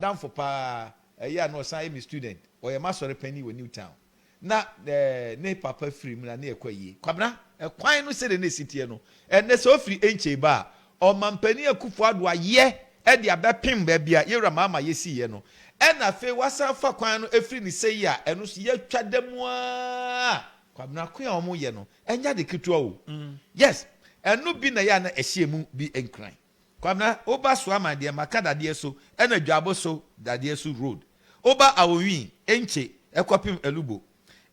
down for pa no say me student or a master penny we Newtown na ne papa free mu na ne ekwaye kwabna kwan no se de ne sitie no enne so free enche ba o mampani akufo ado aye e de abepem ba bia yewra mama yesi ye no ena fe wasa fa kwan no efri ni sei a eno so ye twadam a kwabna ko ya omo ye no enya de ketua o yes eno bi na ya na ehye mu bi enkran kwabna oba so amade makada de so ena dwabo so dade so road oba awowin enche ekopim elubo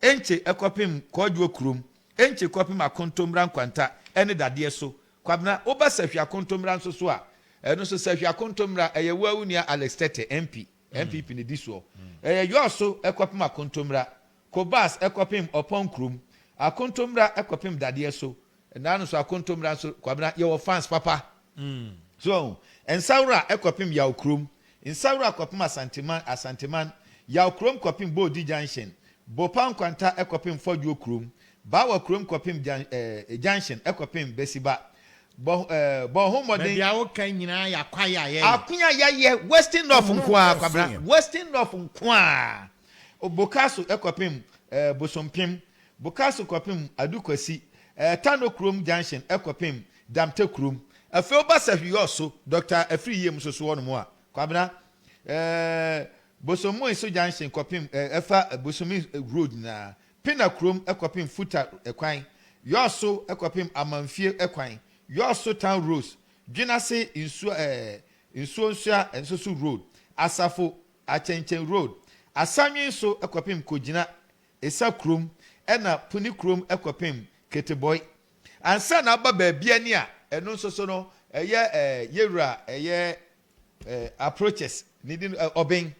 enche ekopim kodwo krum enche kopim akontomra nkwanta ene dade so kwabna oba sahwa akontomra nso so a eno so sahwa akontomra eyewu nia Alex Tete MPP ni diso yoso ekopim akontomra kobas ekopim opon krum akontomra ekopim dade so nanu so akontomra so kwabna ye fans papa so ensawra ekopim yaw krum ensawra ekopim asanteman yaw krum kopim Bodi Junction Bopan kwanta ekopim Fodwo krum bawa krum kopim junction ekopim Besiba bo homodin bia wo kan nyina ya kwaya ye akunya ye western north nkwa kwabra western north nkwa obokaso ekopim bosompim bokaso kopim adukwasi tano krum junction ekopim damte krum afi obasafi yoso Dr. Afri yem so so no a kwabra bosomo so junction kopim efa bosomi road na pina krum ekopim futa ekwan yoso ekopim amanfie ekwan yoso town roads dwinase insuonsua ensoso road asafo achenchen road asanwen so ekopim kogina esa krum ena puni krum ekopim keteboy ansa na aba baabia ni a eno nsoso no yewra approaches needing oben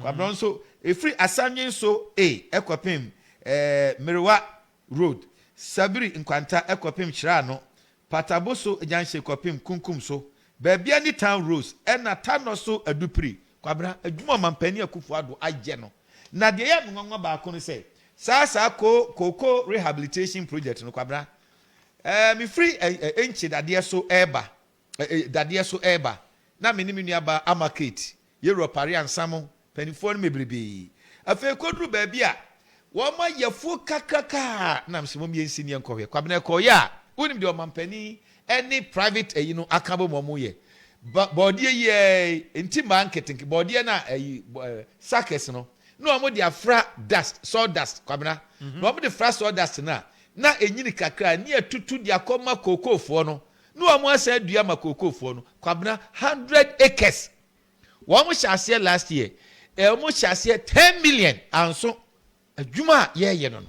kwabron nso efri asanwen so ekopim Merewa road Sabiri nkwanta ekopim chira no Pataboso ejanse kopim kunkum so baabia ni town roads ena tano so adupri kwabra adwuma mampani akufo ado agye no na de ya ngongo ba ko no se sa koko rehabilitation project no kwabra mi free enchi dade so eba na me ni menu aba amarket Europari ansamo penifo no mebrebe afa kodru baabia woma yefu kakaka na msimo yensi ni enkohwe kwabna ekoya unim de omampani any private akabo momo ye body ye enti marketing body na sackers no omo de afra dust sawdust kwabna no omo de fra sawdust na enyini kakra ni atutu de akoma kokofo no omo asa dua makokofo no kwabna 100 acres wo shase last year omo shase 10 million anso adwuma ye no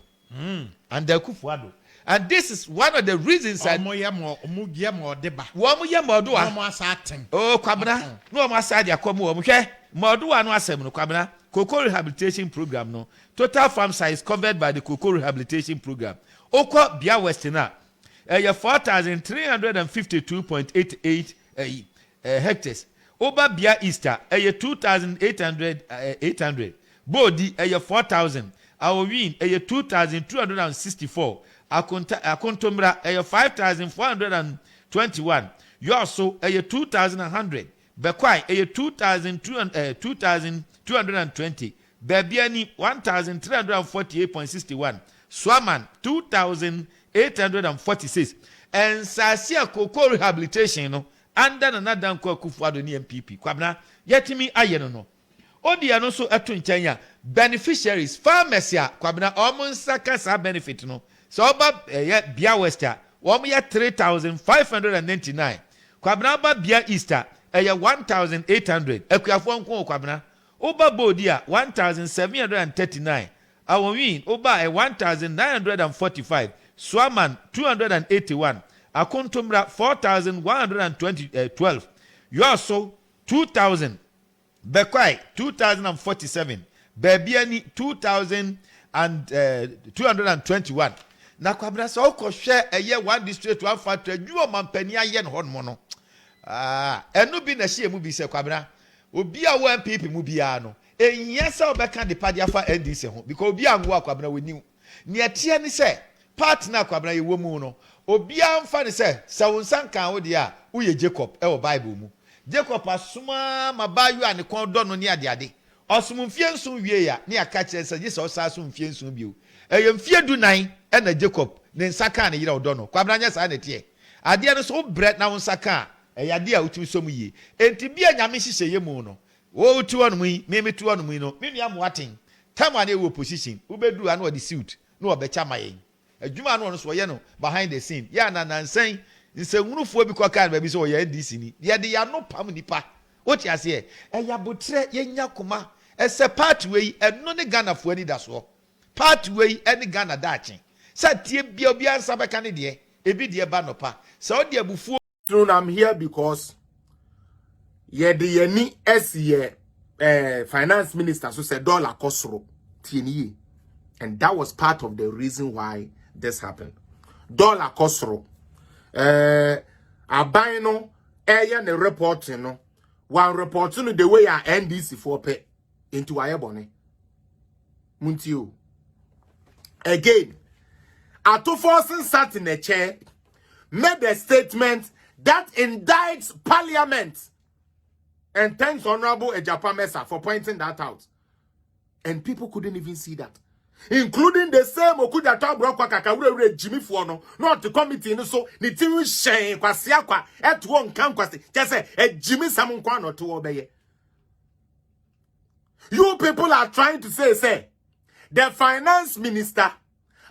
and akufo ado. And this is one of the reasons that mo deba wo ye modo a mo asaten kwabna no mo asade akomo wo hwe modo a no asem no kwabna cocoa rehabilitation program no total farm size covered by the cocoa rehabilitation program okwa bia west na 4352.88 hectares oba bia easter 2800 Bodi 4000 awowin 2264 akontomra 5421 yoso 2100 bekwai 2220 babiani 1348.61 swaman 2846 and sasia cocoa rehabilitation no under another nko kufuado ni MPP kwabna yetimi aye no odia no so eto nkyanya beneficiaries farmers ya kwabna omunsa kasa benefit no so oba bia wester wom ya 3599 kwabna ba bia easter 1800 akuafo nko kwabna oba bodia 1739 awowin oba 1945 swaman 281 akontomra 4112 yoso 2000 bekwai 2047 babiani 2221 na kwabra so okohwe eye one district one factory duo mampani aye no hono no enu bi na hie mu bi se kwabra obi a one MPP mu bia no enyesa obeka de pade afa NDC ho because obi anwo kwabra woni ne etie ni se partner kwabra yewo mu no obi amfa ni se wonsan kan wo de a uye Jacob e wo Bible mu Jacob asuma mabayu a ne kon do no ne ade osum mfie nso wie ya ne aka kire se je se osa so mfie nso bio eye mfie du nan e na Jacob ne nsaka ne yira odo no kwabranya sa ne tie ade no so bread na nsaka eye ade a utumi so mu yie enti bia nyame hihye ye mu no wo utu onu mu me metu onu mu no me nua mo aten tam ane wo position ubedu ane odi suit no obecha mayen adwuma no so ye no behind the scene ya na nansan nsenwurufuo bi kwaka ba bi so ye NDC ni ye de ya no pam nipa oti ase ya botre ye nya koma ese part we eno ne Ghana fo ani da so part we ene Ghana dachi sa tie bia obi ansa beka ne de ebi de ba no pa sa odi abufuo. I'm here because ye de ye ni ye finance minister so said dollar kosoro tieni, and that was part of the reason why this happened. Dollar kosoro aban no ne reporting no one reporting the way our NDC for pay into ayebone muntio again Atoforsen sat in a chair, made a statement that indicts parliament, and thanks Honorable Ejapa Mesa for pointing that out. And people couldn't even see that. Including the same Okuda Tabrokwa Kakawure Jimmy Fuono, not the committee, so Nitimu Shane, Kwasiakwa, at one Kankwasi, just a Jimmy Samunkwano to obey. You people are trying to say, the finance minister,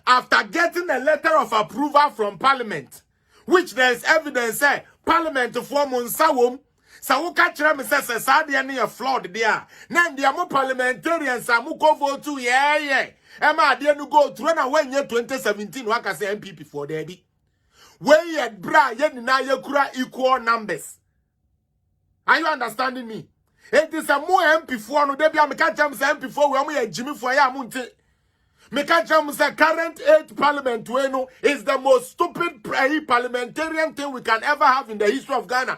after getting a letter of approval from Parliament, which there is evidence, Parliament for Monsawum, Sawuka Chirame says, Sadia near flawed there. Nan the Amo parliamentarians, Samuko vote to, yeah. Emma, dear, no go through and when year 2017, Waka say MPP for Debbie. Where yet, bra, yet na yakura equal numbers. Are you understanding me? It is a more MP4, no, Debbie, I'm a catch MP4, when we are Jimmy for Yamunte. The current 8th parliament is the most stupid parliamentarian thing we can ever have in the history of Ghana.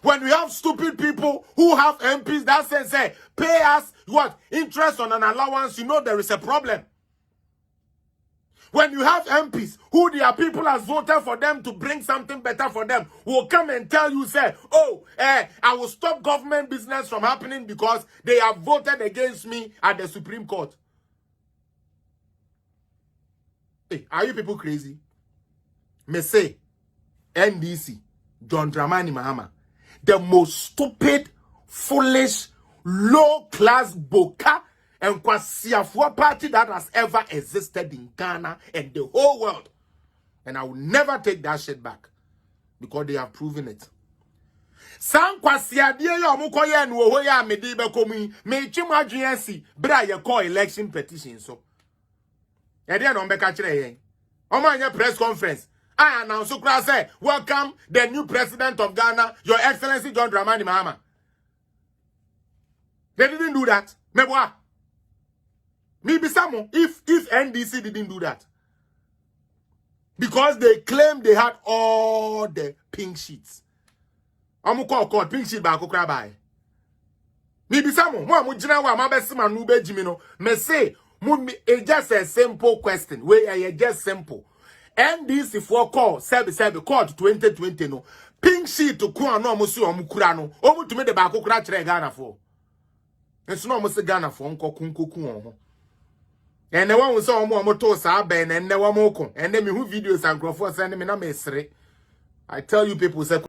When we have stupid people who have MPs that say pay us what interest on an allowance, you know there is a problem. When you have MPs who their people has voted for them to bring something better for them, will come and tell you, say, oh, I will stop government business from happening because they have voted against me at the Supreme Court. Hey, are you people crazy? Me say, NDC, John Dramani Mahama, the most stupid, foolish, low-class boka and Kwasiafua party that has ever existed in Ghana and the whole world. And I will never take that shit back. Because they have proven it. San Kwasiadie yo mukoye nwo ya mede be komi me twima dwensi bra ye call election petition so. E dey no mbeka kire yen. Omanya press conference. I announce kra say welcome the new president of Ghana, Your Excellency John Dramani Mahama. They didn't do that. Meboa. Maybe someone, if NDC didn't do that, because they claimed they had all the pink sheets. I'm call pink sheet back by. Maybe someone, me say, it's just a simple question. Where I just simple. NDC for call, call 2020 no. Pink sheet to kwa no musu omukurano. Omu to me the back Ghana for. It's no musu Ghana for kunku. And the one who saw more motors are ben and never more. And then me who videos and graph sending me na mesre. I tell you people say